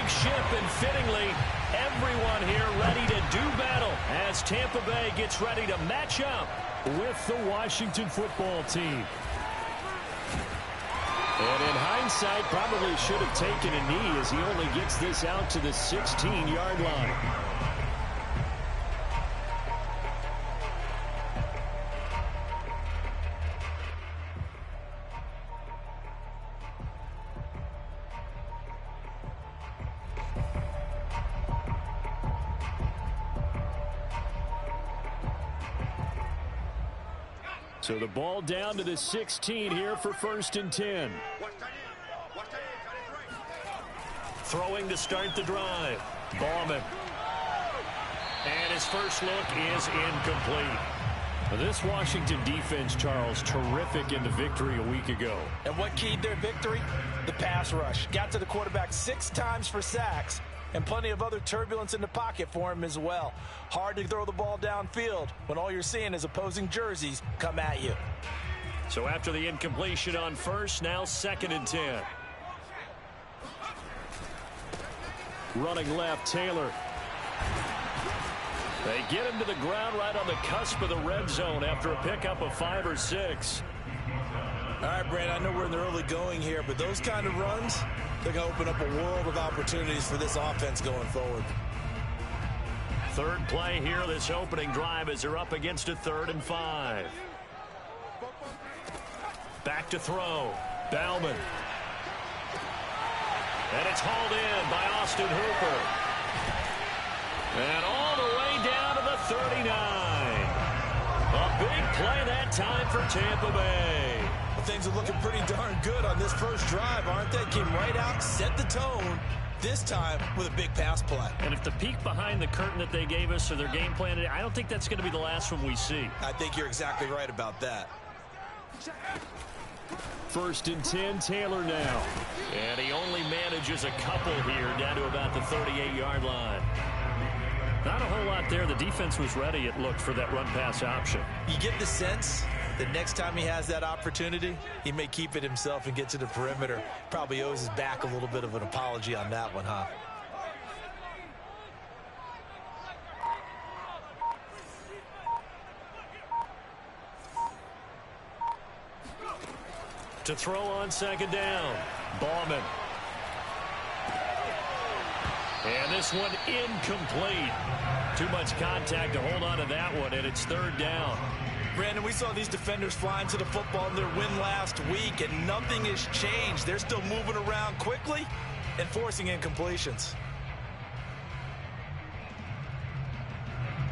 big ship, and fittingly, everyone here ready to do battle as Tampa Bay gets ready to match up with the Washington football team. And in hindsight, probably should have taken a knee as he only gets this out to the 16-yard line. So the ball down to the 16 here for 1st and 10. Throwing to start the drive. Bauman. And his first look is incomplete. This Washington defense, Charles, terrific in the victory a week ago. And what keyed their victory? The pass rush. Got to the quarterback 6 times for sacks. And plenty of other turbulence in the pocket for him as well. Hard to throw the ball downfield when all you're seeing is opposing jerseys come at you. So after the incompletion on first, now 2nd and 10. Running left, Taylor. They get him to the ground right on the cusp of the red zone after a pickup of 5 or 6. All right, Brad, I know we're in the early going here, but those kind of runs, they're going to open up a world of opportunities for this offense going forward. Third play here, this opening drive, as they're up against a 3rd and 5. Back to throw. Bauman. And it's hauled in by Austin Hooper. And all the way down to the 39. A big play that time for Tampa Bay. Well, things are looking pretty darn good on this first drive, aren't they? Came right out, set the tone, this time with a big pass play. And if the peek behind the curtain that they gave us or their game plan, I don't think that's going to be the last one we see. I think you're exactly right about that. 1st and 10, Taylor now. And he only manages a couple here down to about the 38-yard line. Not a whole lot there. The defense was ready, it looked, for that run-pass option. You get the sense that next time he has that opportunity, he may keep it himself and get to the perimeter. Probably owes his back a little bit of an apology on that one, huh? To throw on 2nd down. Bauman. And this one incomplete. Too much contact to hold on to that one, and it's 3rd down. Brandon, we saw these defenders flying to the football in their win last week, and nothing has changed. They're still moving around quickly and forcing incompletions.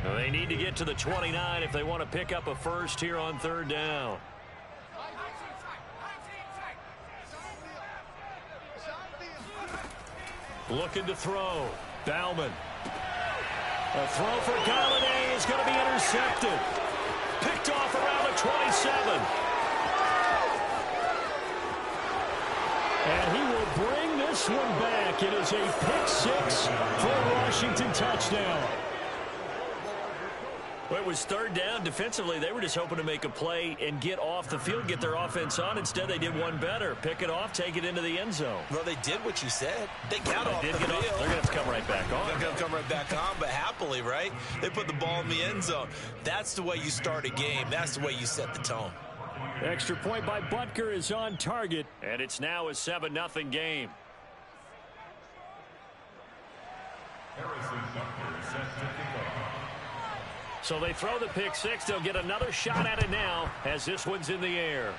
Well, they need to get to the 29 if they want to pick up a first here on 3rd down. Looking to throw. Bauman. A throw for Galladay is going to be intercepted. Picked off around the 27. And he will bring this one back. It is a pick 6 for a Washington touchdown. Well, it was 3rd down. Defensively, they were just hoping to make a play and get off the field, get their offense on. Instead, they did one better. Pick it off, take it into the end zone. Well, they did what you said. They got off the field. They're going to have to come right back on. They're going to come right back on, but happily, right? They put the ball in the end zone. That's the way you start a game. That's the way you set the tone. Extra point by Butker is on target, and it's now a 7-0 game. So they throw the pick 6. They'll get another shot at it now as this one's in the air.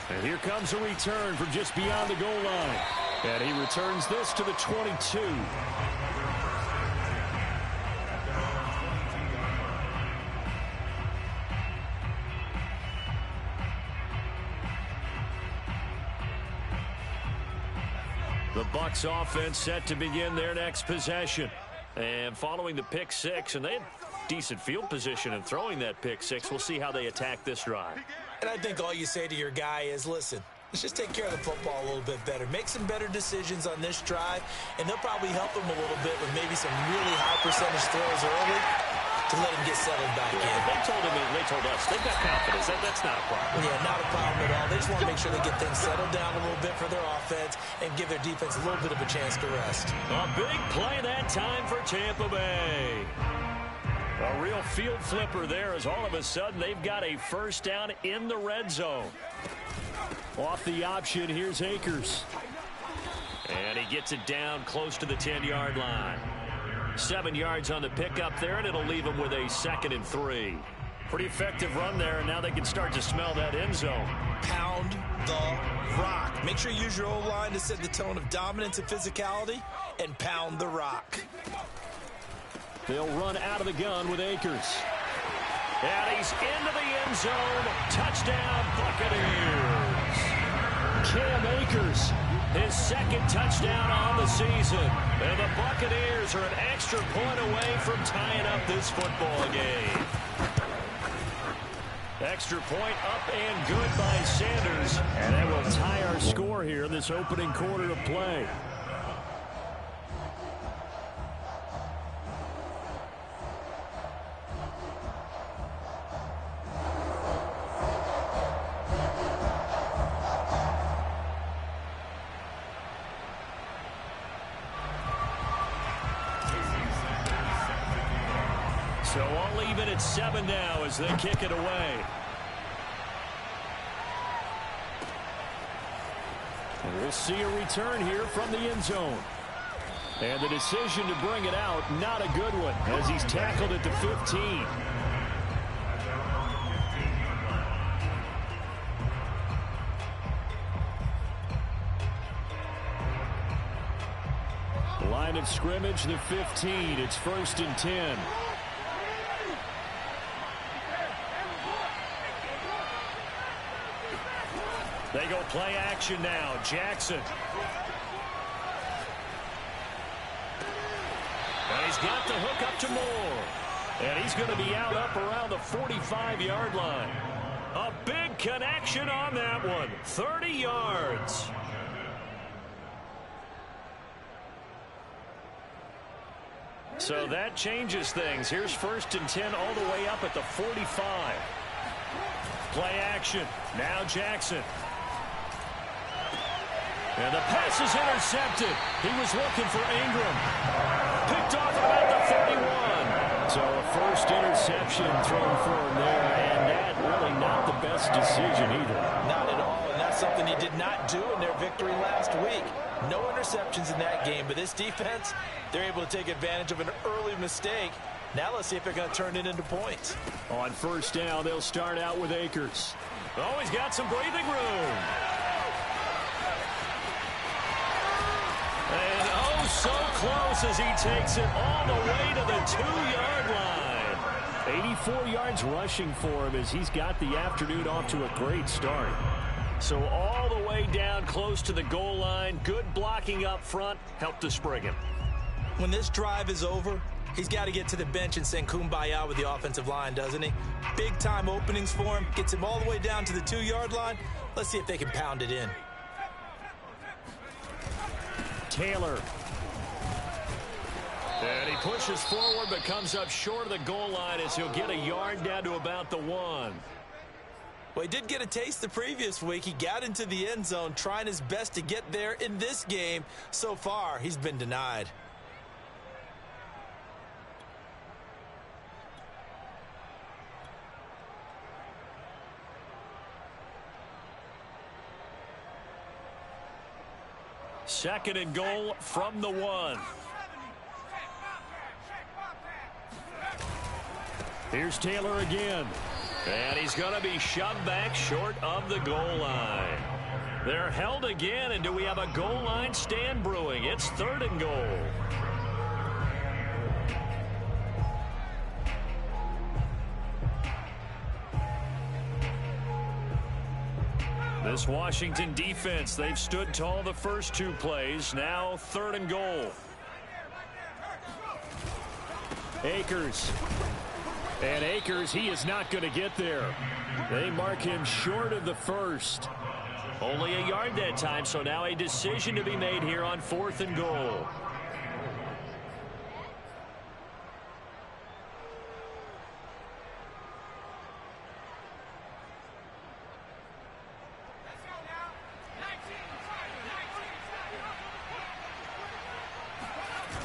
And here comes a return from just beyond the goal line. And he returns this to the 22. The Bucs offense set to begin their next possession. And following the pick 6, and they had decent field position in throwing that pick 6. We'll see how they attack this drive. And I think all you say to your guy is, listen, let's just take care of the football a little bit better. Make some better decisions on this drive, and they'll probably help him a little bit with maybe some really high percentage throws early to let him get settled back in. They told us they've got confidence. That's not a problem. Yeah, not a problem at all. They just want to make sure they get things settled down a little bit for their offense and give their defense a little bit of a chance to rest. A big play that time for Tampa Bay. A real field flipper there as all of a sudden they've got a first down in the red zone. Off the option, here's Akers. And he gets it down close to the 10-yard line. 7 yards on the pickup there, and it'll leave him with a 2nd and 3. Pretty effective run there, and now they can start to smell that end zone. Pound the rock. Make sure you use your O-line to set the tone of dominance and physicality, and pound the rock. They'll run out of the gun with Akers. And he's into the end zone. Touchdown, Buccaneers. Cam Akers, his 2nd touchdown on the season. And the Buccaneers are an extra point away from tying up this football game. Extra point up and good by Sanders. And that will tie our score here in this opening quarter of play. So all even at 7 now as they kick it away. And we'll see a return here from the end zone. And the decision to bring it out, not a good one, as he's tackled at the 15. Line of scrimmage, the 15. It's 1st and 10. They go play action now. Jackson. And he's got the hook up to Moore. And he's going to be out up around the 45-yard line. A big connection on that one. 30 yards. So that changes things. Here's 1st and 10 all the way up at the 45. Play action. Now Jackson. And the pass is intercepted. He was looking for Ingram. Picked off at about the 31. So a first interception thrown for him there, and that really not the best decision either. Not at all, and that's something he did not do in their victory last week. No interceptions in that game, but this defense, they're able to take advantage of an early mistake. Now let's see if they're going to turn it into points. On 1st down, they'll start out with Akers. Oh, he's got some breathing room. And oh, so close as he takes it all the way to the 2-yard line. 84 yards rushing for him as he's got the afternoon off to a great start. So all the way down close to the goal line. Good blocking up front. Helped to spring him. When this drive is over, he's got to get to the bench and sing kumbaya with the offensive line, doesn't he? Big-time openings for him. Gets him all the way down to the 2-yard line. Let's see if they can pound it in. Taylor. And he pushes forward but comes up short of the goal line as he'll get a yard down to about the 1. Well, he did get a taste the previous week. He got into the end zone trying his best to get there in this game. So far, he's been denied. Second and goal from the 1. Here's Taylor again. And he's going to be shoved back short of the goal line. They're held again, and do we have a goal line stand brewing? It's 3rd and goal. This Washington defense, they've stood tall the first 2 plays. Now 3rd and goal. Akers. And Akers, he is not going to get there. They mark him short of the 1st. Only a yard that time, so now a decision to be made here on 4th and goal.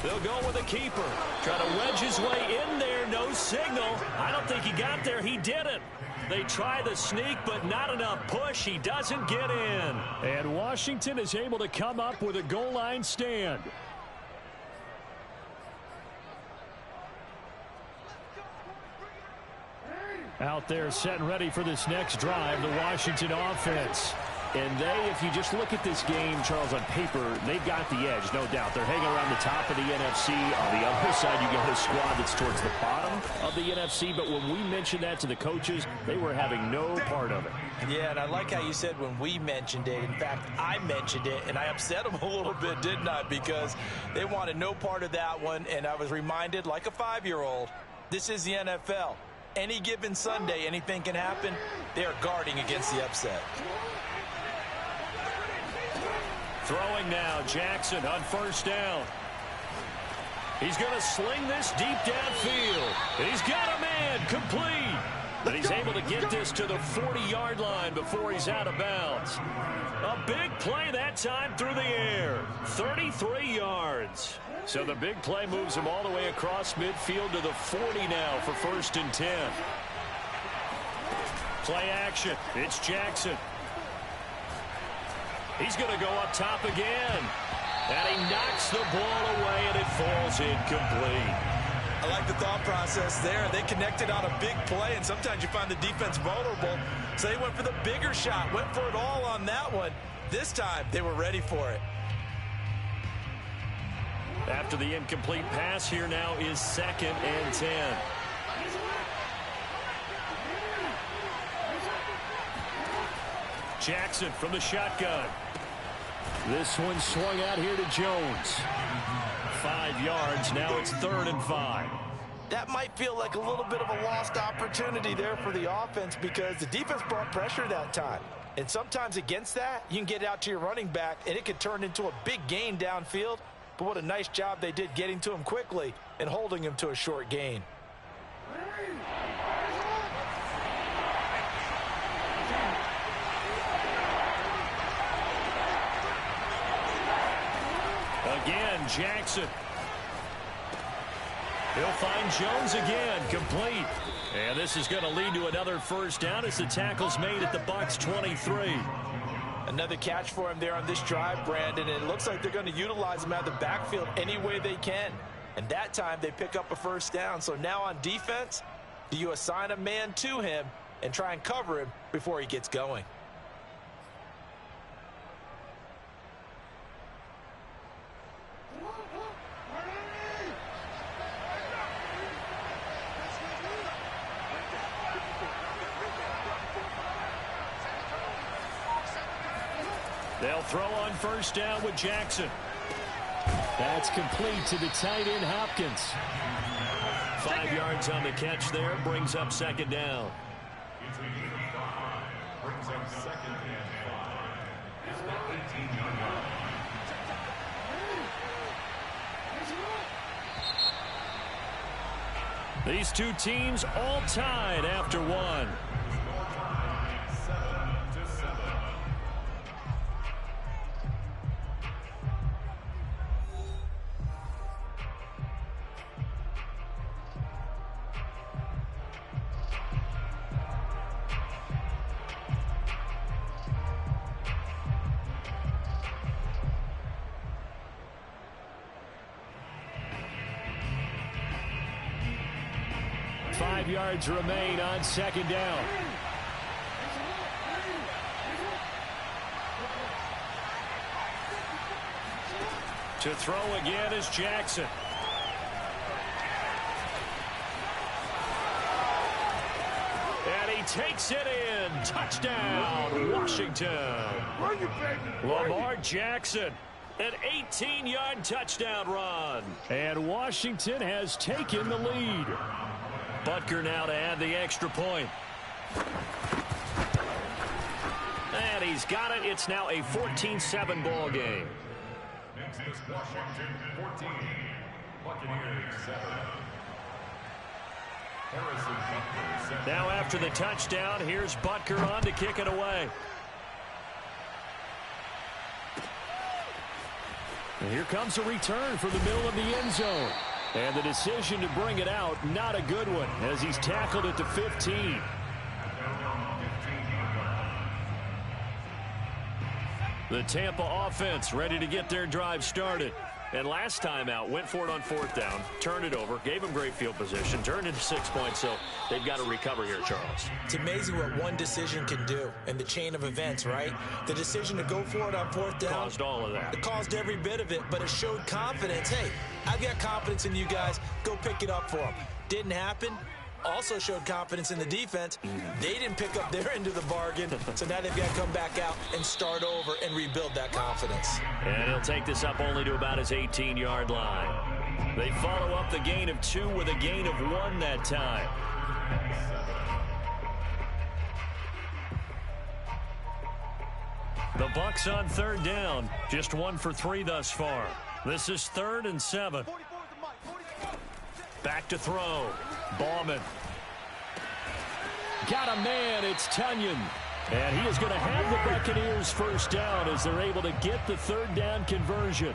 They'll go with a keeper. Try to wedge his way in there. No signal. I don't think he got there. He didn't. They try the sneak, but not enough push. He doesn't get in. And Washington is able to come up with a goal line stand. Out there set and ready for this next drive, the Washington offense. And they, if you just look at this game, Charles, on paper, they've got the edge, no doubt. They're hanging around the top of the NFC. On the other side, you got a squad that's towards the bottom of the NFC. But when we mentioned that to the coaches, they were having no part of it. Yeah, and I like how you said when we mentioned it. In fact, I mentioned it, and I upset them a little bit, didn't I? Because they wanted no part of that one, and I was reminded, like a 5-year-old, this is the NFL. Any given Sunday, anything can happen. They are guarding against the upset. Throwing now, Jackson on first down. He's going to sling this deep downfield. And he's got a man complete. But he's able to get this to the 40-yard line before he's out of bounds. A big play that time through the air. 33 yards. So the big play moves him all the way across midfield to the 40 now for 1st and 10. Play action. It's Jackson. He's going to go up top again. And he knocks the ball away, and it falls incomplete. I like the thought process there. They connected on a big play, and sometimes you find the defense vulnerable. So they went for the bigger shot, went for it all on that one. This time, they were ready for it. After the incomplete pass, here now is 2nd and 10. Jackson from the shotgun. This one swung out here to Jones. 5 yards. Now it's 3rd and 5. That might feel like a little bit of a lost opportunity there for the offense because the defense brought pressure that time. And sometimes against that, you can get out to your running back, and it could turn into a big gain downfield. But what a nice job they did getting to him quickly and holding him to a short gain. Again, Jackson. He'll find Jones again, complete. And this is going to lead to another first down as the tackle's made at the Bucs 23. Another catch for him there on this drive, Brandon. And it looks like they're going to utilize him out of the backfield any way they can. And that time they pick up a first down. So now on defense, do you assign a man to him and try and cover him before he gets going? They'll throw on first down with Jackson. That's complete to the tight end, Hopkins. 5 yards on the catch there. Brings up 2nd down. Brings up 2nd and 5. These two teams all tied after one. 7-7. 5 yards remain on 2nd down. To throw again is Jackson. And he takes it in. Touchdown, Washington. Lamar Jackson. An 18-yard touchdown run. And Washington has taken the lead. Butker now to add the extra point. And he's got it. It's now a 14-7 ball game. Next is Washington 14, Buccaneers 7. Harrison Butker set. Now after the touchdown, here's Butker on to kick it away. And here comes a return for the middle of the end zone. And the decision to bring it out, not a good one, as he's tackled at the 15. The Tampa offense ready to get their drive started. And last time out, went for it on 4th down, turned it over, gave them great field position, turned into 6 points, so they've got to recover here, Charles. It's amazing what one decision can do in the chain of events, right? The decision to go for it on 4th down. Caused all of that. It caused every bit of it, but it showed confidence. Hey, I've got confidence in you guys. Go pick it up for them. Didn't happen. Also showed confidence in the defense. They didn't pick up their end of the bargain, so now they've got to come back out and start over and rebuild that confidence. And he'll take this up only to about his 18-yard line. They follow up the gain of 2 with a gain of 1 that time. The Bucs on 3rd down, just 1 for 3 thus far. This is 3rd and 7. Back to throw. Ballman. Got a man. It's Tunyon. And he is going to have the Buccaneers first down as they're able to get the 3rd down conversion.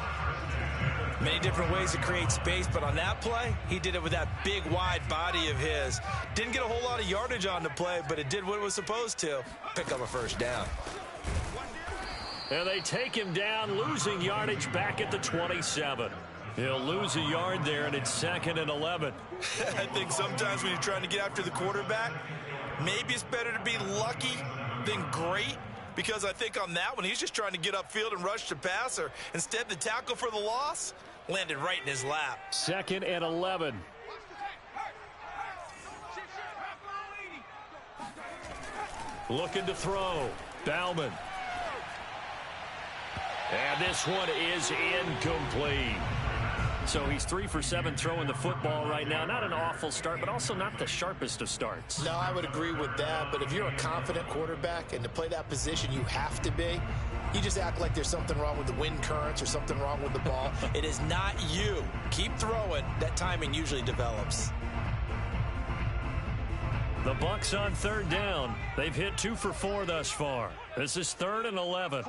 Many different ways to create space, but on that play, he did it with that big, wide body of his. Didn't get a whole lot of yardage on the play, but it did what it was supposed to. Pick up a first down. And they take him down, losing yardage back at the 27. He'll lose a yard there, and it's 2nd and 11. I think sometimes when you're trying to get after the quarterback, maybe it's better to be lucky than great, because I think on that one, he's just trying to get upfield and rush the passer. Instead, the tackle for the loss landed right in his lap. 2nd and 11. Looking to throw. Bauman. And this one is incomplete. So he's 3 for 7 throwing the football right now. Not an awful start, but also not the sharpest of starts. No, I would agree with that. But if you're a confident quarterback and to play that position you have to be, you just act like there's something wrong with the wind currents or something wrong with the ball. It is not you. Keep throwing. That timing usually develops. The Bucs on 3rd down. They've hit 2 for 4 thus far. This is 3rd and 11.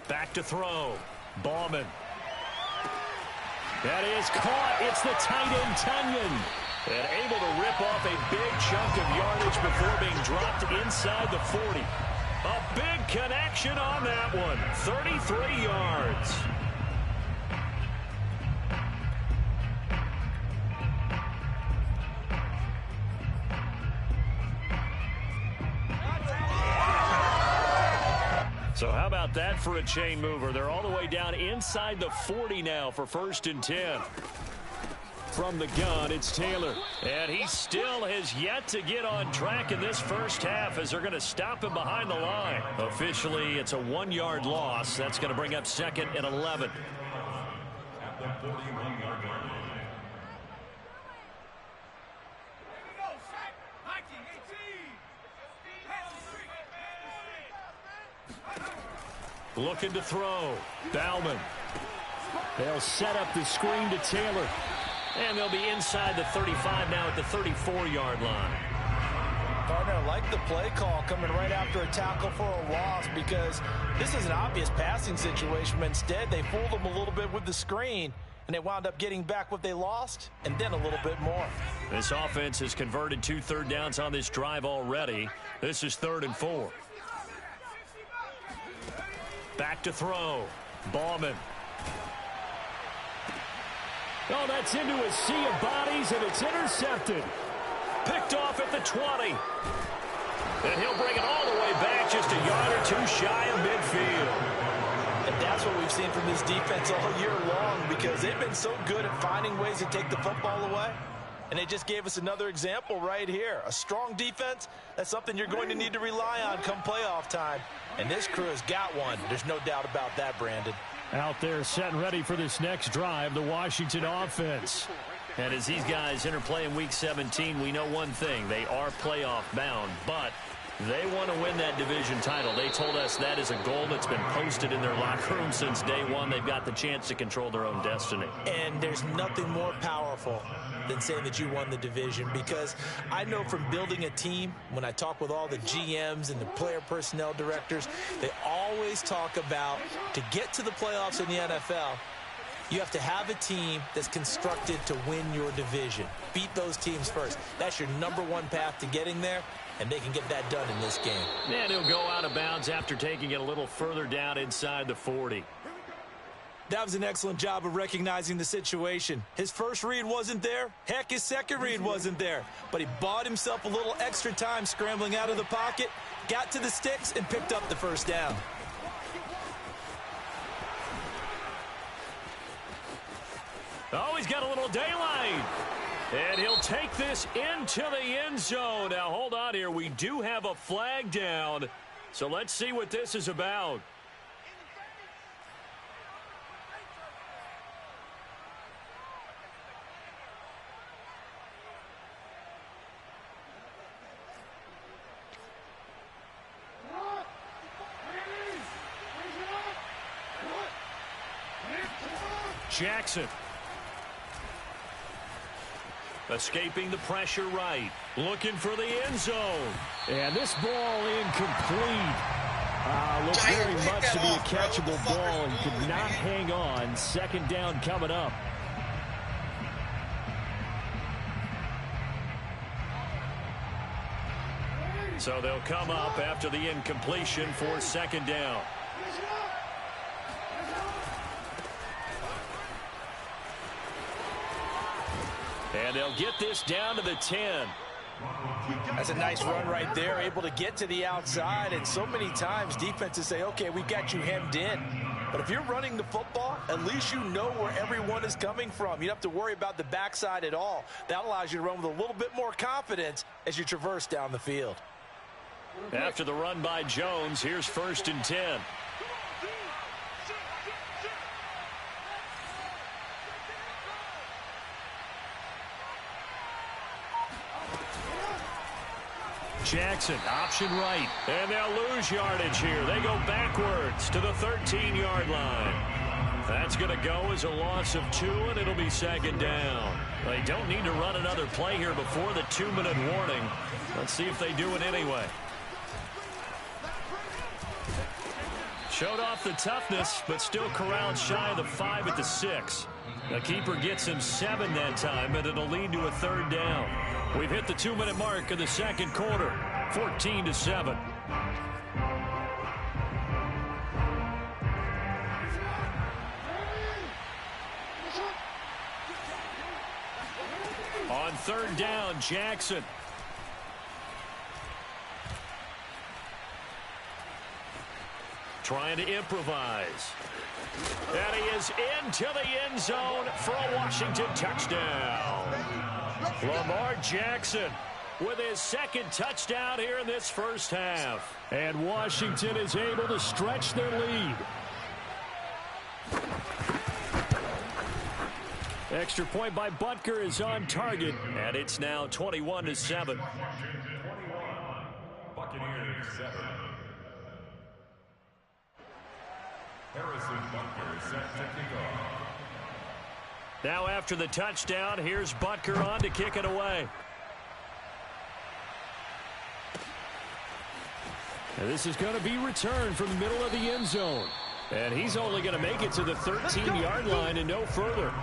Back to throw. Ballman. That is caught. It's the tight end, Tunyon. And able to rip off a big chunk of yardage before being dropped inside the 40. A big connection on that one. 33 yards. So how about that for a chain mover? They're all the way down inside the 40 now for 1st and 10. From the gun, it's Taylor. And he still has yet to get on track in this first half as they're going to stop him behind the line. Officially, it's a 1-yard loss. That's going to bring up 2nd and 11. At the 41-yard line. Looking to throw. Bauman. They'll set up the screen to Taylor. And they'll be inside the 35 now at the 34-yard line. Partner, I like the play call coming right after a tackle for a loss, because this is an obvious passing situation, but instead they fooled them a little bit with the screen, and they wound up getting back what they lost and then a little bit more. This offense has converted 2 third downs on this drive already. This is 3rd and 4. Back to throw. Ballman. Oh, that's into a sea of bodies, and it's intercepted. Picked off at the 20. And he'll bring it all the way back, just a yard or 2 shy of midfield. And that's what we've seen from this defense all year long, because they've been so good at finding ways to take the football away. And they just gave us another example right here. A strong defense, that's something you're going to need to rely on come playoff time. And this crew has got one. There's no doubt about that, Brandon. Out there set and ready for this next drive, the Washington offense. And as these guys interplay in Week 17, we know one thing. They are playoff bound, but They want to win that division title. They told us that is a goal that's been posted in their locker room since day one. They've got the chance to control their own destiny. And there's nothing more powerful than saying that you won the division, because I know from building a team, when I talk with all the GMs and the player personnel directors, they always talk about, to get to the playoffs in the NFL, you have to have a team that's constructed to win your division. Beat those teams first. That's your #1 path to getting there, and they can get that done in this game. And he'll go out of bounds after taking it a little further down inside the 40. That was an excellent job of recognizing the situation. His first read wasn't there. Heck, his second read wasn't there. But he bought himself a little extra time scrambling out of the pocket, got to the sticks, and picked up the first down. Oh, he's got a little daylight. And he'll take this into the end zone. Now, hold on here. We do have a flag down. So let's see what this is about. Jackson. Escaping the pressure right. Looking for the end zone. And this ball incomplete. Looks very much to be a catchable ball and could not hang on. Second down coming up. So they'll come up after the incompletion for second down. And they'll get this down to the 10. That's a nice run right there, able to get to the outside. And so many times defenses say, okay, we've got you hemmed in. But if you're running the football, at least you know where everyone is coming from. You don't have to worry about the backside at all. That allows you to run with a little bit more confidence as you traverse down the field. After the run by Jones, here's 1st and 10. Jackson, option right. And they'll lose yardage here. They go backwards to the 13-yard line. That's going to go as a loss of 2, and it'll be second down. They don't need to run another play here before the 2-minute warning. Let's see if they do it anyway. Showed off the toughness, but still corralled shy of the 5 at the 6. The keeper gets him 7 that time, and it'll lead to a 3rd down. We've hit the 2-minute mark of the second quarter, 14-7. On 3rd down, Jackson. Trying to improvise. And he is into the end zone for a Washington touchdown. Lamar Jackson with his 2nd touchdown here in this first half. And Washington is able to stretch their lead. Extra point by Butker is on target, and it's now 21-7. Buccaneers 7. Harrison Butker set to kick off. Now after the touchdown, here's Butker on to kick it away. And this is going to be returned from the middle of the end zone. And he's only going to make it to the 13-yard line and no further.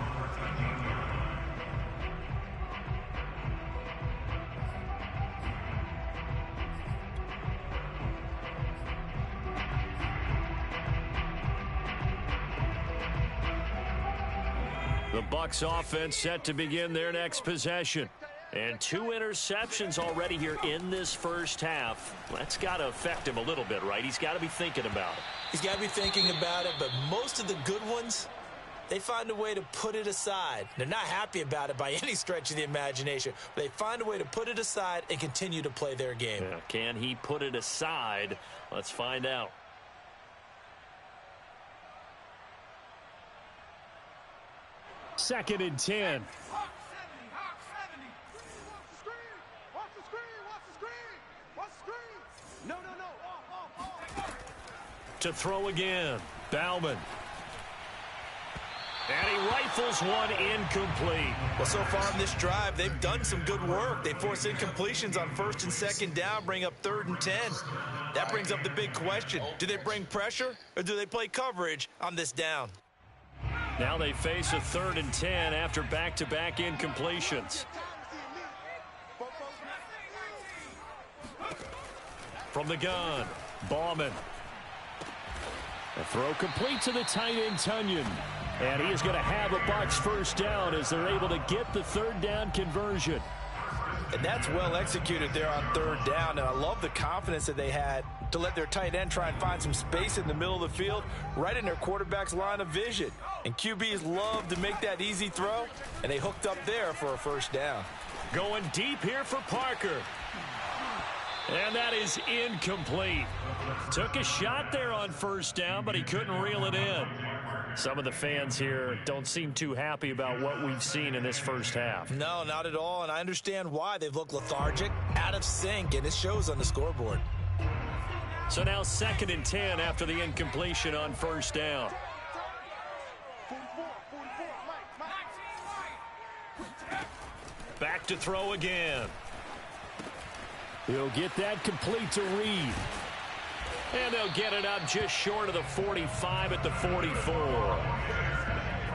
The Bucs offense set to begin their next possession. And 2 interceptions already here in this first half. That's got to affect him a little bit, right? He's got to be thinking about it. He's got to be thinking about it, but most of the good ones, they find a way to put it aside. They're not happy about it by any stretch of the imagination. But they find a way to put it aside and continue to play their game. Yeah, can he put it aside? Let's find out. Second and 10. To throw again. Bauman. And he rifles one incomplete. Well, so far in this drive, they've done some good work. They force incompletions on 1st and 2nd down, bring up 3rd and 10. That brings up the big question. Do they bring pressure or do they play coverage on this down? Now they face a 3rd and 10 after back-to-back incompletions. From the gun, Bauman. A throw complete to the tight end, Tunyon. And he is going to have a Bucs first down as they're able to get the 3rd down conversion. And that's well executed there on 3rd down. And I love the confidence that they had to let their tight end try and find some space in the middle of the field, right in their quarterback's line of vision. And QBs love to make that easy throw, and they hooked up there for a first down. Going deep here for Parker. And that is incomplete. Took a shot there on 1st down, but he couldn't reel it in. Some of the fans here don't seem too happy about what we've seen in this first half. No, not at all, and I understand why. They've looked lethargic, out of sync, and it shows on the scoreboard. So now 2nd and 10 after the incompletion on 1st down. Back to throw again. He'll get that complete to Reed. And they'll get it up just short of the 45 at the 44.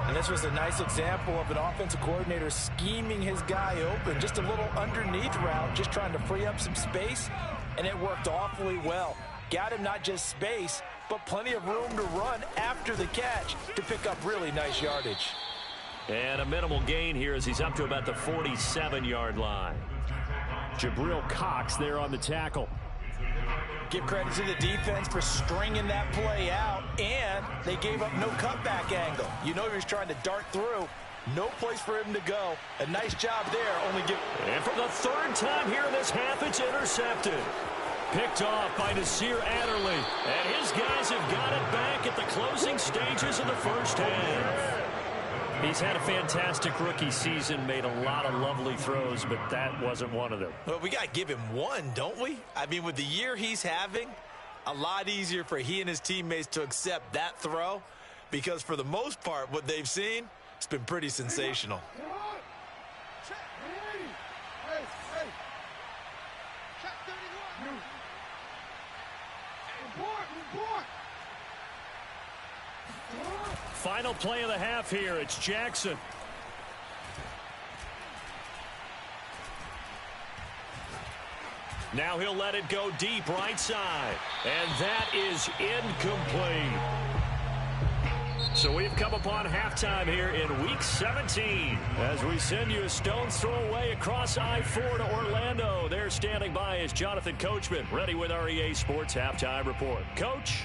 And this was a nice example of an offensive coordinator scheming his guy open. Just a little underneath route, just trying to free up some space. And it worked awfully well. Got him not just space, but plenty of room to run after the catch to pick up really nice yardage. And a minimal gain here as he's up to about the 47-yard line. Jabril Cox there on the tackle. Give credit to the defense for stringing that play out, and they gave up no cutback angle. You know he was trying to dart through. No place for him to go. A nice job there. And for the 3rd time here in this half, it's intercepted. Picked off by Nasir Adderley. And his guys have got it back at the closing stages of the first half. He's had a fantastic rookie season, made a lot of lovely throws, but that wasn't one of them. Well, we got to give him one, don't we? I mean, with the year he's having, a lot easier for he and his teammates to accept that throw because for the most part, what they've seen, it's been pretty sensational. Final play of the half here. It's Jackson. Now he'll let it go deep right side. And that is incomplete. So we've come upon halftime here in Week 17 as we send you a stone's throw away across I-4 to Orlando. There standing by is Jonathan Coachman, ready with our EA Sports Halftime Report. Coach?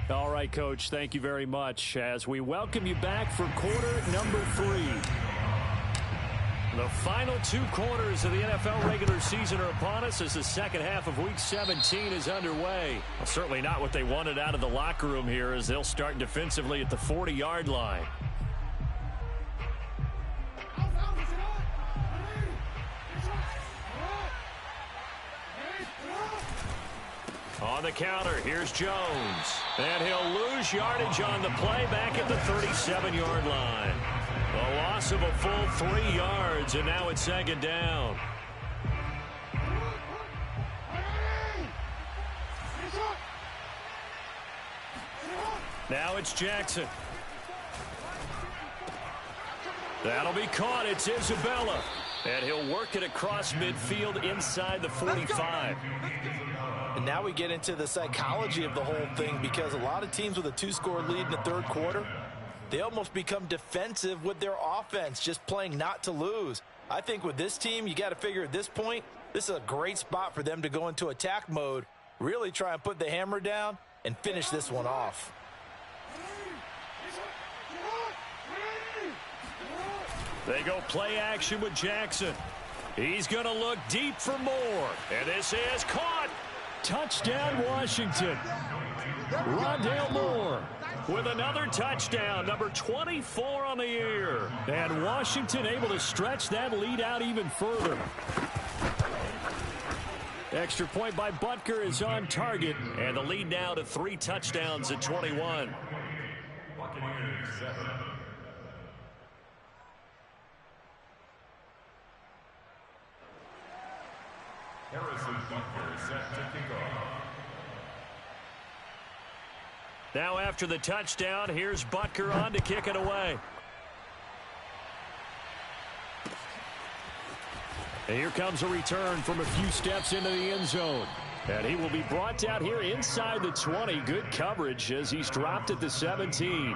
All right, Coach, thank you very much as we welcome you back for quarter number 3. The final 2 quarters of the NFL regular season are upon us as the second half of Week 17 is underway. Well, certainly not what they wanted out of the locker room here as they'll start defensively at the 40-yard line. On the counter, here's Jones. And he'll lose yardage on the play back at the 37-yard line. A loss of a full 3 yards, and now it's 2nd down. Now it's Jackson. That'll be caught. It's Isabella. And he'll work it across midfield inside the 45. And now we get into the psychology of the whole thing because a lot of teams with a 2-score lead in the 3rd quarter, they almost become defensive with their offense, just playing not to lose. I think with this team, you got to figure at this point, this is a great spot for them to go into attack mode, really try and put the hammer down and finish this one off. They go play action with Jackson. He's going to look deep for more. And this is caught. Touchdown, Washington. Rondale Moore with another touchdown, number 24 on the year. And Washington able to stretch that lead out even further. Extra point by Butker is on target, and the lead now to 3 touchdowns at 21. Buccaneers 7. Harrison Butker set to kick off. Now after the touchdown, here's Butker on to kick it away. And here comes a return from a few steps into the end zone. And he will be brought out here inside the 20. Good coverage as he's dropped at the 17.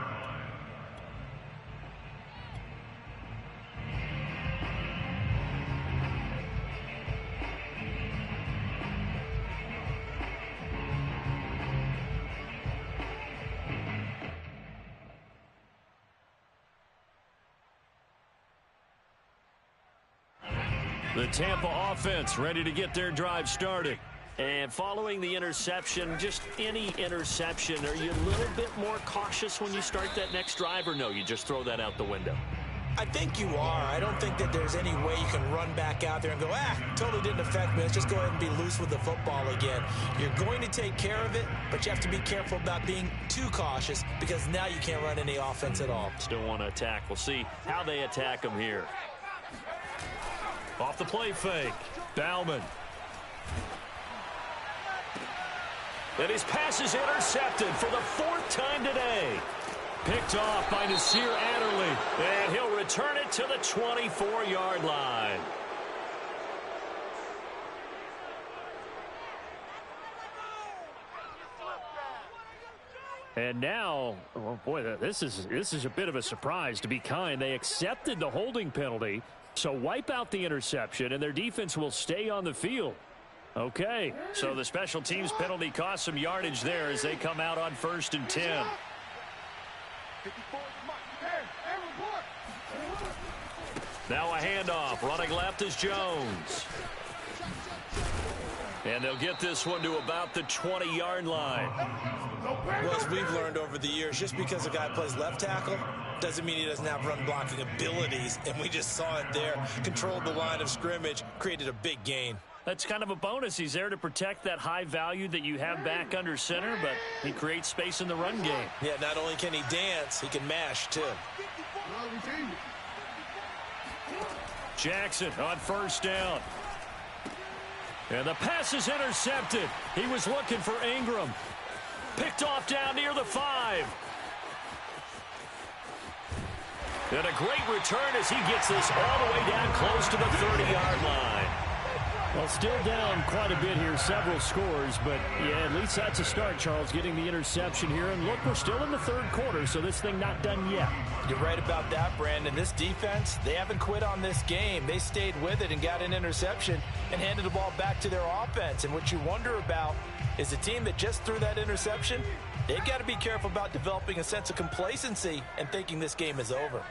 The Tampa offense ready to get their drive started. And following the interception, just any interception, are you a little bit more cautious when you start that next drive, or no, you just throw that out the window? I think you are. I don't think that there's any way you can run back out there and go, totally didn't affect me. Let's just go ahead and be loose with the football again. You're going to take care of it, but you have to be careful about being too cautious because now you can't run any offense at all. Still want to attack. We'll see how they attack them here. Off the play fake, Bauman. And his pass is intercepted for the 4th time today. Picked off by Nasir Adderley. And he'll return it to the 24-yard line. And now, oh boy, this is a bit of a surprise, to be kind. They accepted the holding penalty, so wipe out the interception, and their defense will stay on the field. Okay, so the special teams penalty cost some yardage there as they come out on 1st and 10. Now a handoff. Running left is Jones. And they'll get this one to about the 20-yard line. Well, as we've learned over the years, just because a guy plays left tackle doesn't mean he doesn't have run-blocking abilities. And we just saw it there. Controlled the line of scrimmage, created a big gain. That's kind of a bonus. He's there to protect that high value that you have back under center, but he creates space in the run game. Yeah, not only can he dance, he can mash, too. Jackson on 1st down. And the pass is intercepted. He was looking for Ingram. Picked off down near the 5. And a great return as he gets this all the way down close to the 30-yard line. Well, still down quite a bit here, several scores, but yeah, at least that's a start, Charles, getting the interception here. And look, we're still in the 3rd quarter, so this thing not done yet. You're right about that, Brandon. This defense, they haven't quit on this game. They stayed with it and got an interception and handed the ball back to their offense. And what you wonder about is the team that just threw that interception, they've got to be careful about developing a sense of complacency and thinking this game is over.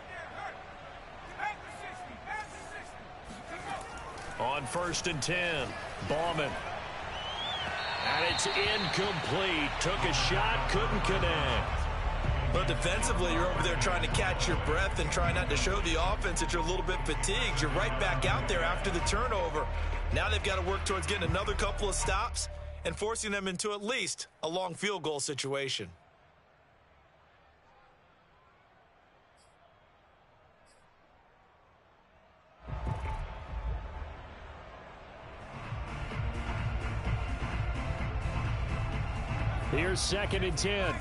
On 1st and 10, Bauman. And it's incomplete. Took a shot, couldn't connect. But defensively, you're over there trying to catch your breath and try not to show the offense that you're a little bit fatigued. You're right back out there after the turnover. Now they've got to work towards getting another couple of stops and forcing them into at least a long field goal situation. Here's 2nd and 10.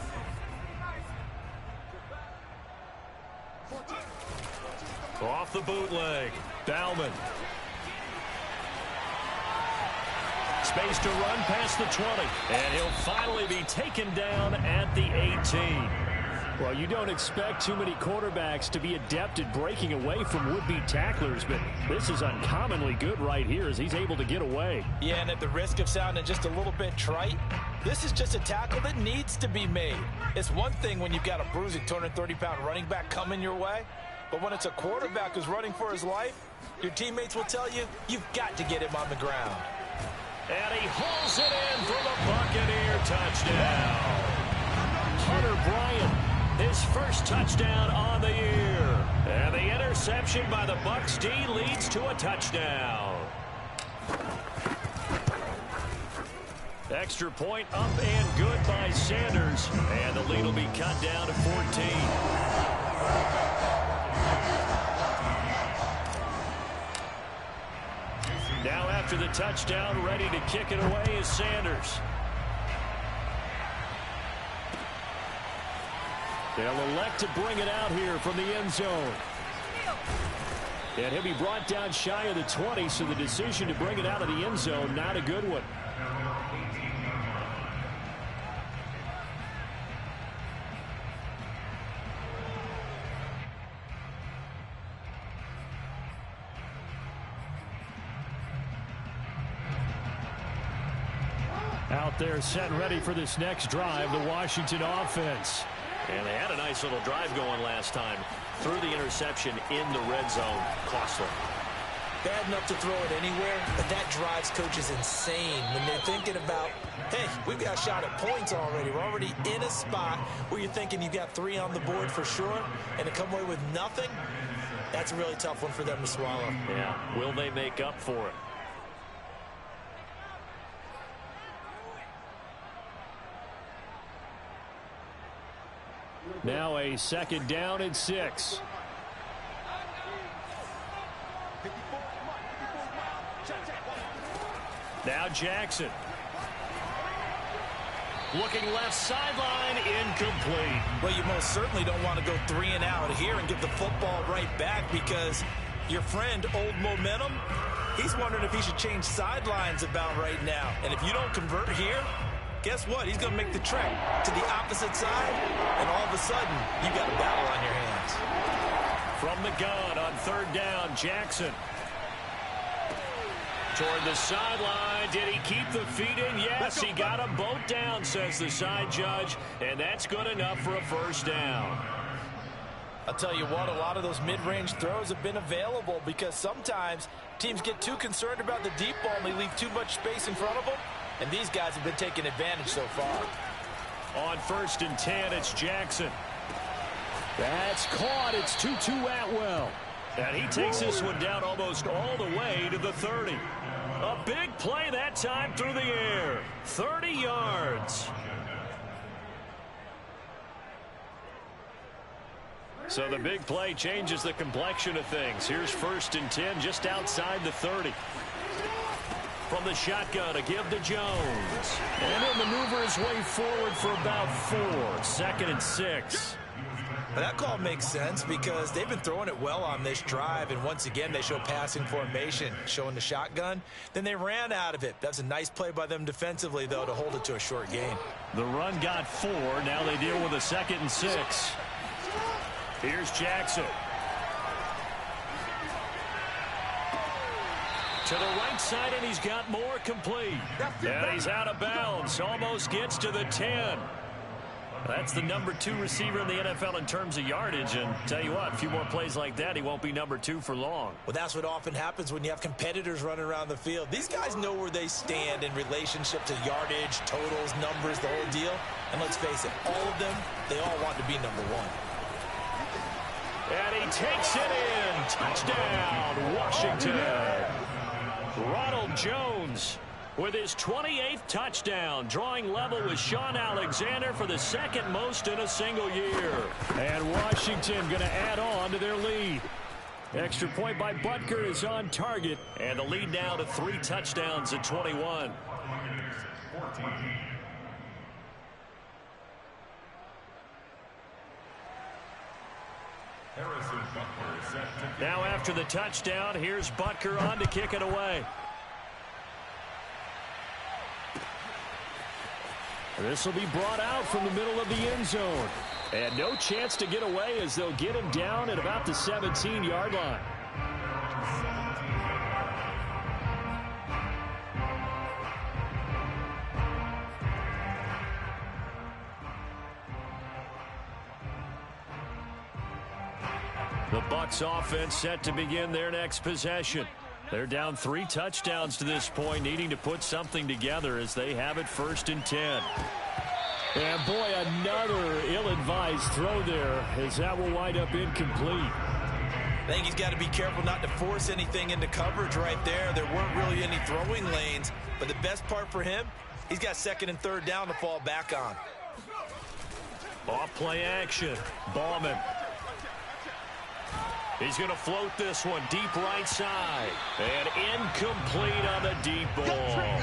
Off the bootleg, Bauman. Space to run past the 20. And he'll finally be taken down at the 18. Well, you don't expect too many quarterbacks to be adept at breaking away from would-be tacklers, but this is uncommonly good right here as he's able to get away. Yeah, and at the risk of sounding just a little bit trite, this is just a tackle that needs to be made. It's one thing when you've got a bruising 230-pound running back coming your way, but when it's a quarterback who's running for his life, your teammates will tell you, you've got to get him on the ground. And he hauls it in for the Buccaneer touchdown. Hunter Bryant, his first touchdown on the year. And the interception by the Bucs D leads to a touchdown. Extra point up and good by Sanders. And the lead will be cut down to 14. Now after the touchdown, ready to kick it away is Sanders. They'll elect to bring it out here from the end zone. And he'll be brought down shy of the 20, so the decision to bring it out of the end zone, not a good one. Out there set and ready for this next drive, the Washington offense. And they had a nice little drive going last time. Threw the interception in the red zone. Costly. Bad enough to throw it anywhere, but that drives coaches insane when they're thinking about, hey, we've got a shot at points already. We're already in a spot where you're thinking you've got 3 on the board for sure, and to come away with nothing, that's a really tough one for them to swallow. Yeah, will they make up for it? Now a second down and 6. Now Jackson. Looking left sideline, incomplete. Well, you most certainly don't want to go 3 and out here and get the football right back, because your friend, Old Momentum, he's wondering if he should change sidelines about right now. And if you don't convert here, guess what? He's going to make the trek to the opposite side, and all of a sudden, you've got a battle on your hands. From the gun on third down, Jackson. Toward the sideline. Did he keep the feet in? Yes, he got them both down, says the side judge, and that's good enough for a first down. I'll tell you what, a lot of those mid-range throws have been available, because sometimes teams get too concerned about the deep ball and they leave too much space in front of them. And these guys have been taking advantage so far. On 1st and 10, it's Jackson. That's caught. It's 2-2 Atwell. And he takes this one down almost all the way to the 30. A big play that time through the air. 30 yards. So the big play changes the complexion of things. Here's 1st and 10 just outside the 30. From the shotgun, a give to Jones. And he'll maneuver his way forward for about 4. 2nd and 6. That call makes sense, because they've been throwing it well on this drive, and once again they show passing formation, showing the shotgun. Then they ran out of it. That's a nice play by them defensively, though, to hold it to a short gain. The run got 4. Now they deal with a 2nd and 6. Here's Jackson. To the right side, and he's got more complete. And he's out of bounds. Almost gets to the 10. That's the number 2 receiver in the NFL in terms of yardage. And tell you what, a few more plays like that, he won't be number 2 for long. Well, that's what often happens when you have competitors running around the field. These guys know where they stand in relationship to yardage, totals, numbers, the whole deal. And let's face it, all of them, they all want to be number 1. And he takes it in. Touchdown, Washington. Ronald Jones with his 28th touchdown, drawing level with Sean Alexander for the 2nd most in a single year. And Washington going to add on to their lead. Extra point by Butker is on target, and the lead now to 3 touchdowns at 21. Now after the touchdown, here's Butker on to kick it away. This will be brought out from the middle of the end zone. And no chance to get away, as they'll get him down at about the 17-yard line. The Bucs offense set to begin their next possession. They're down 3 touchdowns to this point, needing to put something together as they have it 1st and 10. And boy, another ill-advised throw there, as that will wind up incomplete. I think he's got to be careful not to force anything into coverage right there. There weren't really any throwing lanes, but the best part for him, he's got second and third down to fall back on. Off play action. Ballman. He's going to float this one deep right side. And incomplete on the deep ball.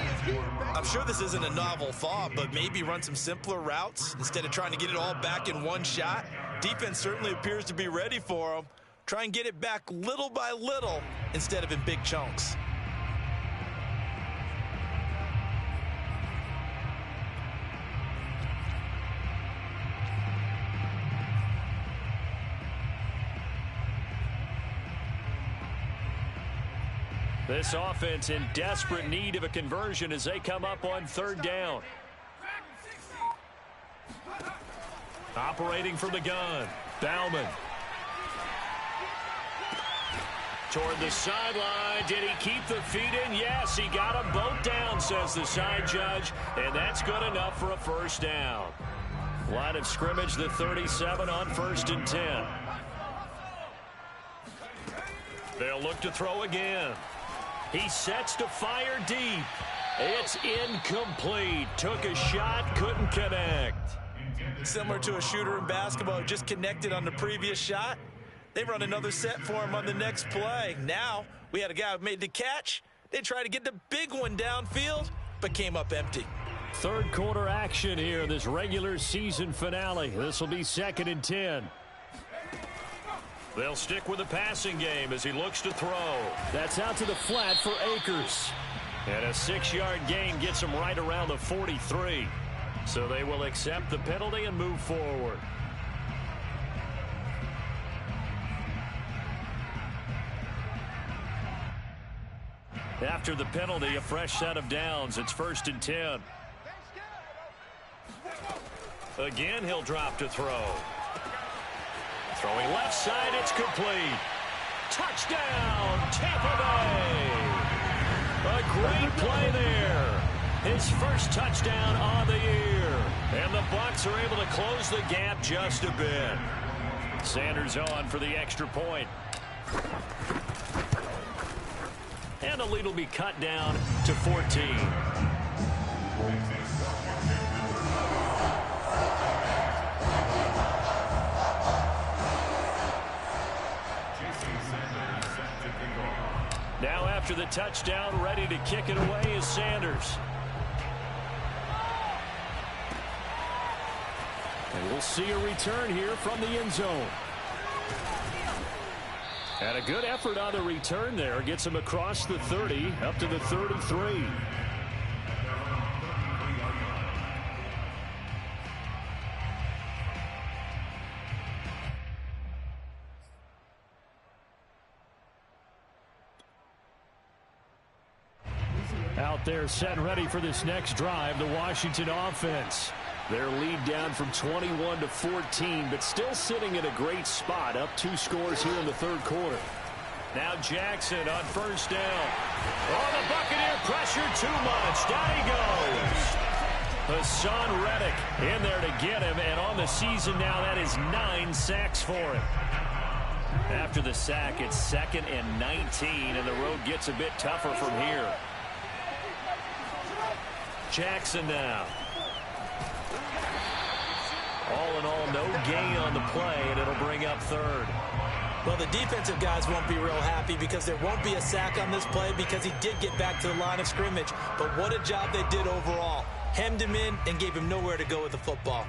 I'm sure this isn't a novel thought, but maybe run some simpler routes instead of trying to get it all back in one shot. Defense certainly appears to be ready for him. Try and get it back little by little instead of in big chunks. This offense in desperate need of a conversion as they come up on third down. Operating from the gun. Bauman. Toward the sideline. Did he keep the feet in? Yes, he got them both down, says the side judge. And that's good enough for a first down. Line of scrimmage, the 37 on 1st and 10. They'll look to throw again. He sets to fire deep. It's incomplete. Took a shot, couldn't connect. Similar to a shooter in basketball who just connected on the previous shot. They run another set for him on the next play. Now, we had a guy who made the catch. They tried to get the big one downfield, but came up empty. Third quarter action here, this regular season finale. This will be 2nd and 10. They'll stick with the passing game as he looks to throw. That's out to the flat for Akers. And a 6-yard gain gets him right around the 43. So they will accept the penalty and move forward. After the penalty, a fresh set of downs. It's 1st and 10. Again, he'll drop to throw. Throwing left side, it's complete. Touchdown, Tampa Bay. A great play there. His first touchdown on the year. And the Bucs are able to close the gap just a bit. Sanders on for the extra point. And the lead will be cut down to 14. Now after the touchdown, ready to kick it away is Sanders. And we'll see a return here from the end zone. And a good effort on the return there. Gets him across the 30, up to the 33. Out there set and ready for this next drive, the Washington offense. Their lead down from 21 to 14, but still sitting in a great spot, up 2 scores here in the third quarter. Now Jackson on first down. Oh, the Buccaneer pressure too much. Down he goes. Hassan Reddick in there to get him, and on the season now, that is 9 sacks for him. After the sack, it's 2nd and 19, and the road gets a bit tougher from here. Jackson now. All in all, no gain on the play, and it'll bring up 3rd. Well, the defensive guys won't be real happy because there won't be a sack on this play because he did get back to the line of scrimmage. But what a job they did overall. Hemmed him in and gave him nowhere to go with the football.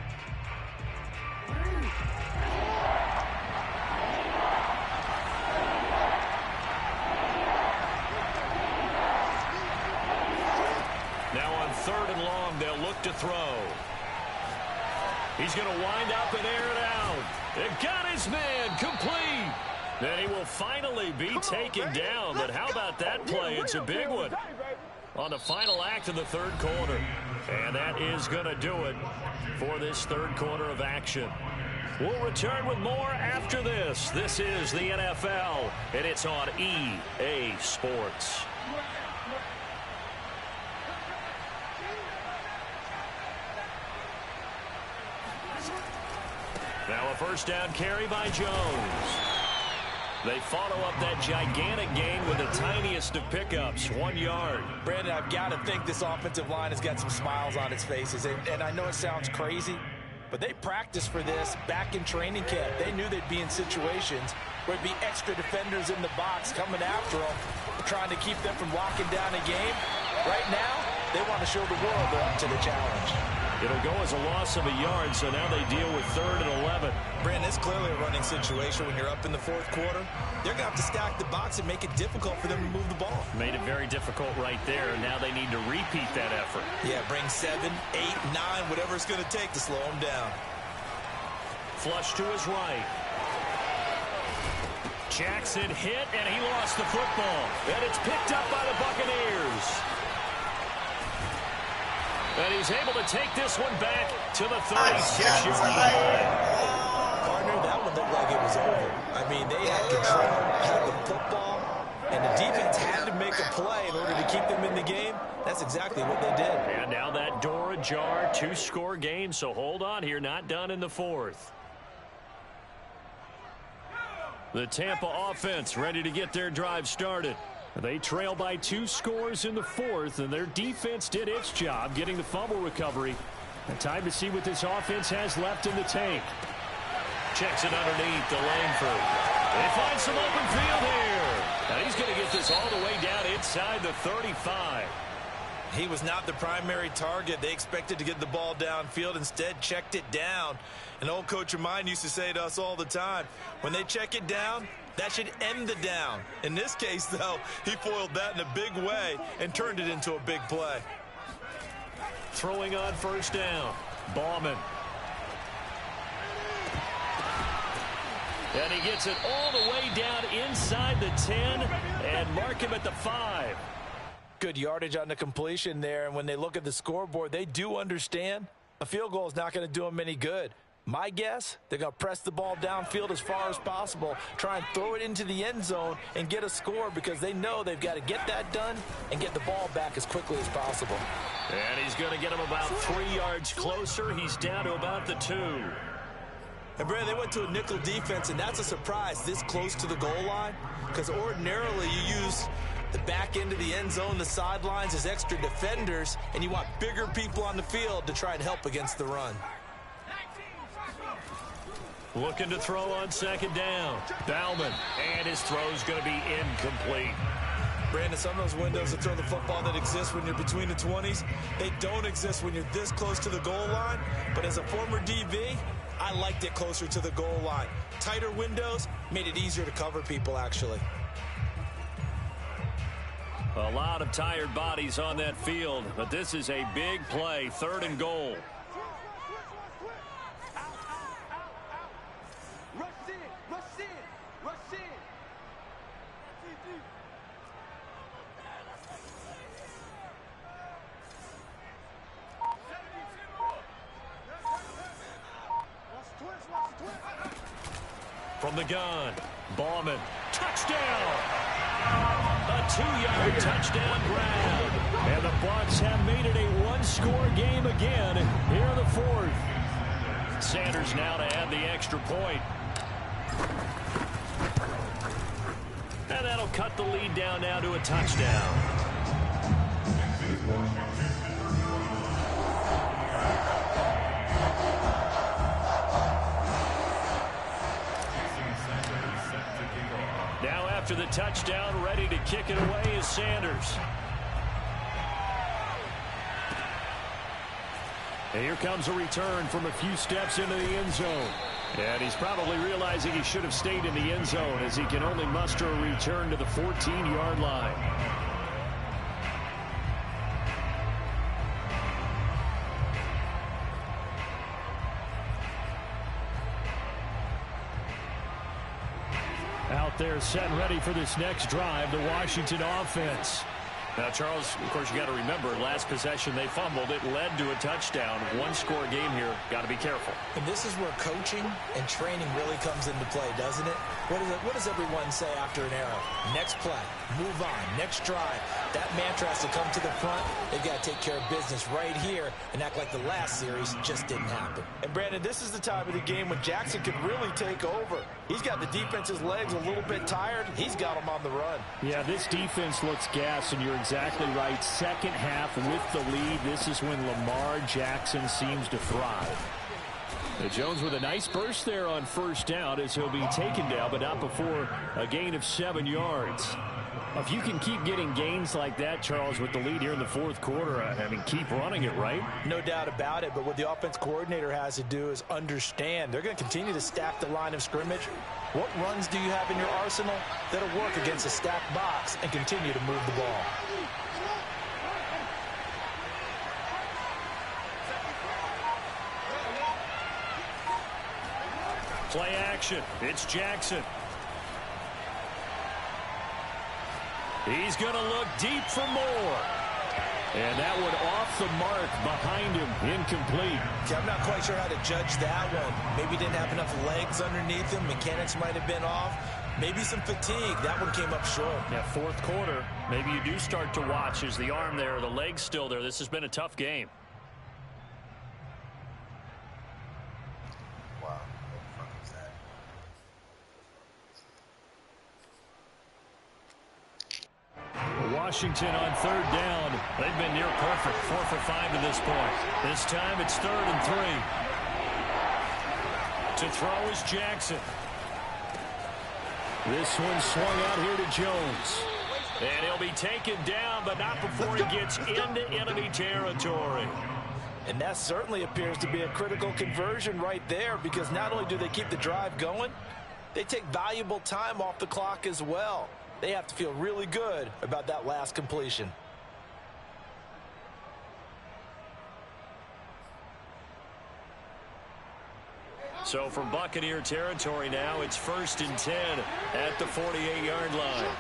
Now on 3rd and long, they'll look to throw. He's going to wind up and air it out. It got his man complete. Then he will finally be taken down. But how about that play? It's a big one on the final act of the third quarter. And that is going to do it for this third quarter of action. We'll return with more after this. This is the NFL, and it's on EA Sports. Now a first down carry by Jones. They follow up that gigantic gain with the tiniest of pickups, 1 yard. Brandon, I've got to think this offensive line has got some smiles on its faces. And I know it sounds crazy, but they practiced for this back in training camp. They knew they'd be in situations where there'd be extra defenders in the box coming after them, trying to keep them from locking down a game. Right now, they want to show the world they're up to the challenge. It'll go as a loss of a yard, so now they deal with 3rd and 11. Brandon, it's clearly a running situation when you're up in the 4th quarter. They're going to have to stack the box and make it difficult for them to move the ball. Made it very difficult right there. Now they need to repeat that effort. Yeah, bring 7, 8, 9, whatever it's going to take to slow them down. Flush to his right. Jackson hit, and he lost the football. And it's picked up by the Buccaneers. And he's able to take this one back to the 36-yard line. Partner, that one looked like it was over. I mean, they had control, had the football, and the defense had to make a play in order to keep them in the game. That's exactly what they did. And now that door ajar, 2-score game, so hold on here, not done in the 4th. The Tampa offense ready to get their drive started. They trail by 2 scores in the 4th, and their defense did its job getting the fumble recovery. And time to see what this offense has left in the tank. Checks it underneath to Langford. They find some open field here. And he's going to get this all the way down inside the 35. He was not the primary target. They expected to get the ball downfield. Instead, checked it down. An old coach of mine used to say to us all the time, when they check it down, that should end the down. In this case, though, he foiled that in a big way and turned it into a big play. Throwing on first down, Bauman. And he gets it all the way down inside the 10 and mark him at the 5. Good yardage on the completion there, and when they look at the scoreboard, they do understand a field goal is not going to do them any good. My guess, they're going to press the ball downfield as far as possible, try and throw it into the end zone and get a score because they know they've got to get that done and get the ball back as quickly as possible. And he's going to get him about 3 yards closer. He's down to about the 2. And, Brad, they went to a nickel defense, and that's a surprise this close to the goal line because ordinarily you use the back end of the end zone, the sidelines as extra defenders, and you want bigger people on the field to try and help against the run. Looking to throw on second down. Bauman. And his throw's going to be incomplete. Brandon, some of those windows to throw the football that exist when you're between the 20s, they don't exist when you're this close to the goal line. But as a former DB, I liked it closer to the goal line. Tighter windows made it easier to cover people, actually. A lot of tired bodies on that field, but this is a big play, 3rd and goal. From the gun, Bauman, touchdown! A 2-yard touchdown grab. And the Bucs have made it a 1-score game again here in the 4th. Sanders now to add the extra point. And that'll cut the lead down now to a touchdown. Now after the touchdown, ready to kick it away is Sanders. And here comes a return from a few steps into the end zone. And he's probably realizing he should have stayed in the end zone as he can only muster a return to the 14-yard line. Out there set and ready for this next drive, the Washington offense. Now, Charles, of course, you got to remember, last possession they fumbled. It led to a touchdown. One-score game here. Got to be careful. And this is where coaching and training really comes into play, doesn't it? What does everyone say after an error? Next play, move on, next drive. That mantra has to come to the front. They've got to take care of business right here and act like the last series just didn't happen. And, Brandon, this is the time of the game when Jackson could really take over. He's got the defense's legs a little bit tired. He's got them on the run. Yeah, this defense looks gassed, and you're exactly right. Second half with the lead, this is when Lamar Jackson seems to thrive. Jones with a nice burst there on first down as he'll be taken down, but not before a gain of 7 yards. If you can keep getting gains like that, Charles, with the lead here in the fourth quarter, I mean, keep running it, right? No doubt about it, but what the offense coordinator has to do is understand. They're going to continue to stack the line of scrimmage. What runs do you have in your arsenal that'll work against a stacked box and continue to move the ball? Play action. It's Jackson. He's going to look deep for more. And that one off the mark behind him. Incomplete. See, I'm not quite sure how to judge that one. Maybe didn't have enough legs underneath him. Mechanics might have been off. Maybe some fatigue. That one came up short. Yeah, fourth quarter. Maybe you do start to watch. Is the arm there, the leg's still there? This has been a tough game. Washington on third down. They've been near perfect. 4 for 5 to this point. This time it's 3rd and 3. To throw is Jackson. This one swung out here to Jones. And he'll be taken down, but not before he gets into enemy territory. And that certainly appears to be a critical conversion right there, because not only do they keep the drive going, they take valuable time off the clock as well. They have to feel really good about that last completion. So from Buccaneer territory now, it's 1st and 10 at the 48-yard line.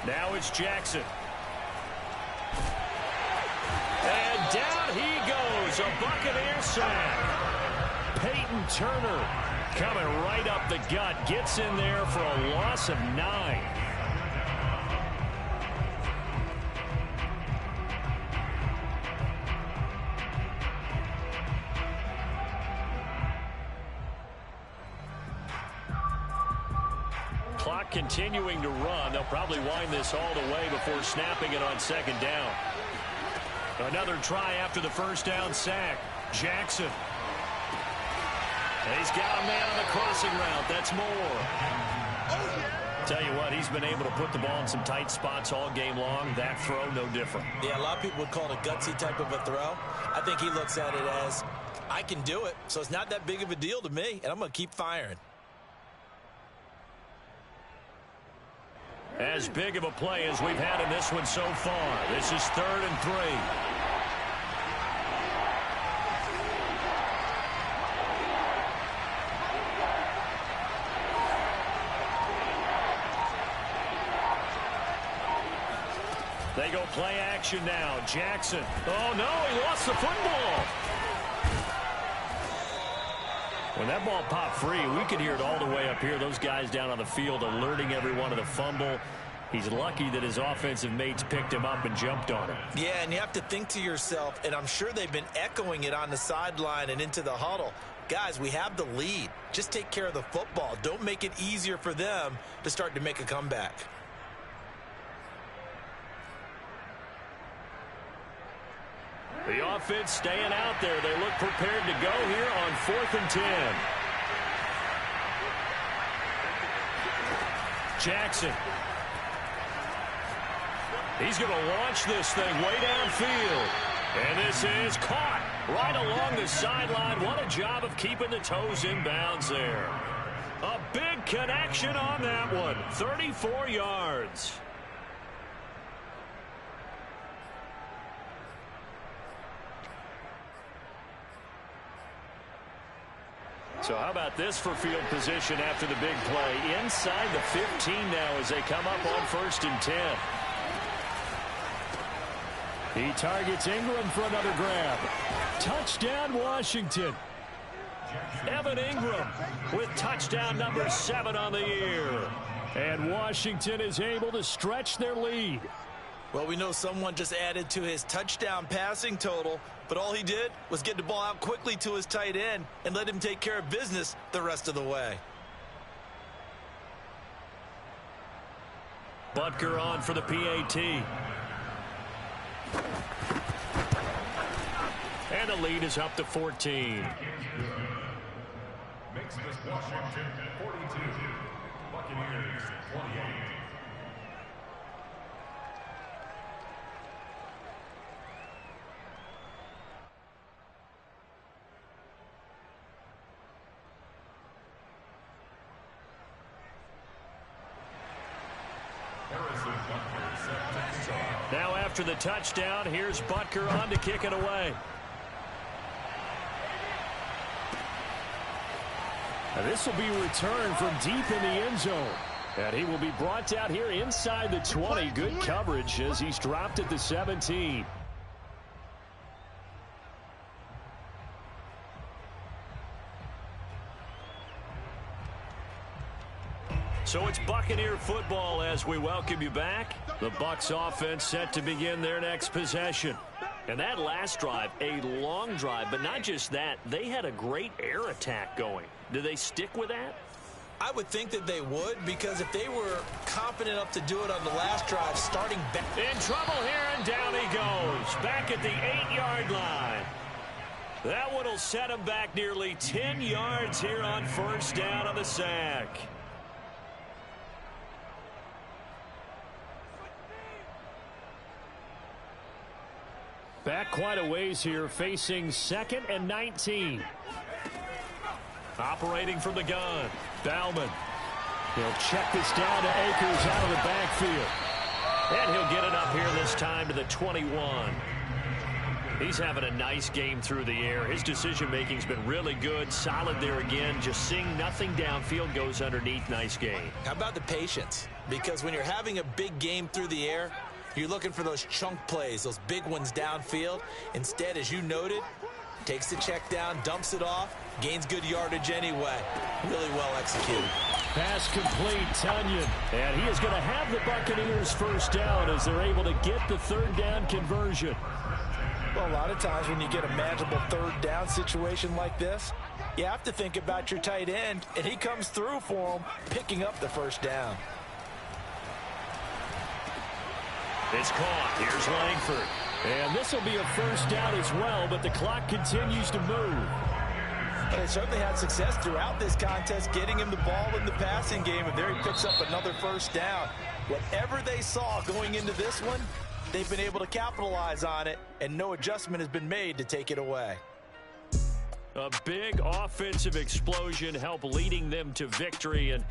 Now it's Jackson. And down he goes, a Buccaneer sack. Peyton Turner coming right up the gut, gets in there for a loss of 9. Clock continuing to run. They'll probably wind this all the way before snapping it on 2nd down. Another try after the first down sack. Jackson. He's got a man on the crossing route. That's more. Tell you what, he's been able to put the ball in some tight spots all game long. That throw, no different. Yeah, a lot of people would call it a gutsy type of a throw. I think he looks at it as, I can do it, so it's not that big of a deal to me, and I'm going to keep firing. As big of a play as we've had in this one so far. This is 3rd and 3. They go play action now. Jackson. Oh, no, he lost the football. When that ball popped free, we could hear it all the way up here. Those guys down on the field alerting everyone of the fumble. He's lucky that his offensive mates picked him up and jumped on him. Yeah, and you have to think to yourself, and I'm sure they've been echoing it on the sideline and into the huddle. Guys, we have the lead. Just take care of the football. Don't make it easier for them to start to make a comeback. The offense staying out there. They look prepared to go here on 4th and 10. Jackson. He's going to launch this thing way downfield. And this is caught right along the sideline. What a job of keeping the toes in bounds there. A big connection on that one. 34 yards. So how about this for field position after the big play? Inside the 15 now as they come up on 1st and 10. He targets Ingram for another grab. Touchdown, Washington. Evan Ingram with touchdown number 7 on the year. And Washington is able to stretch their lead. Well, we know someone just added to his touchdown passing total, but all he did was get the ball out quickly to his tight end and let him take care of business the rest of the way. Butker on for the PAT. And the lead is up to 14. Makes this Washington 42. Buccaneers 28. Now after the touchdown, here's Butker on to kick it away. And this will be returned from deep in the end zone. And he will be brought down here inside the 20. Good coverage as he's dropped at the 17. So it's Buccaneer football as we welcome you back. The Bucs offense set to begin their next possession. And that last drive, a long drive, but not just that, they had a great air attack going. Do they stick with that? I would think that they would, because if they were confident enough to do it on the last drive, starting back. In trouble here, and down he goes. Back at the 8-yard line. That one will set him back nearly 10 yards here on 1st down on the sack. Back quite a ways here, facing 2nd and 19. Operating from the gun, Bauman. He'll check this down to Akers out of the backfield. And he'll get it up here this time to the 21. He's having a nice game through the air. His decision-making's been really good. Solid there again. Just seeing nothing downfield, goes underneath. Nice game. How about the patience? Because when you're having a big game through the air, you're looking for those chunk plays, those big ones downfield. Instead, as you noted, takes the check down, dumps it off, gains good yardage anyway. Really well executed. Pass complete, Tunyon. And he is going to have the Buccaneers 1st down as they're able to get the 3rd down conversion. Well, a lot of times when you get a manageable 3rd down situation like this, you have to think about your tight end, and he comes through for him, picking up the 1st down. It's caught. Here's Langford. And this will be a 1st down as well, but the clock continues to move. But they certainly had success throughout this contest, getting him the ball in the passing game, and there he picks up another 1st down. Whatever they saw going into this one, they've been able to capitalize on it, and no adjustment has been made to take it away. A big offensive explosion helped leading them to victory, and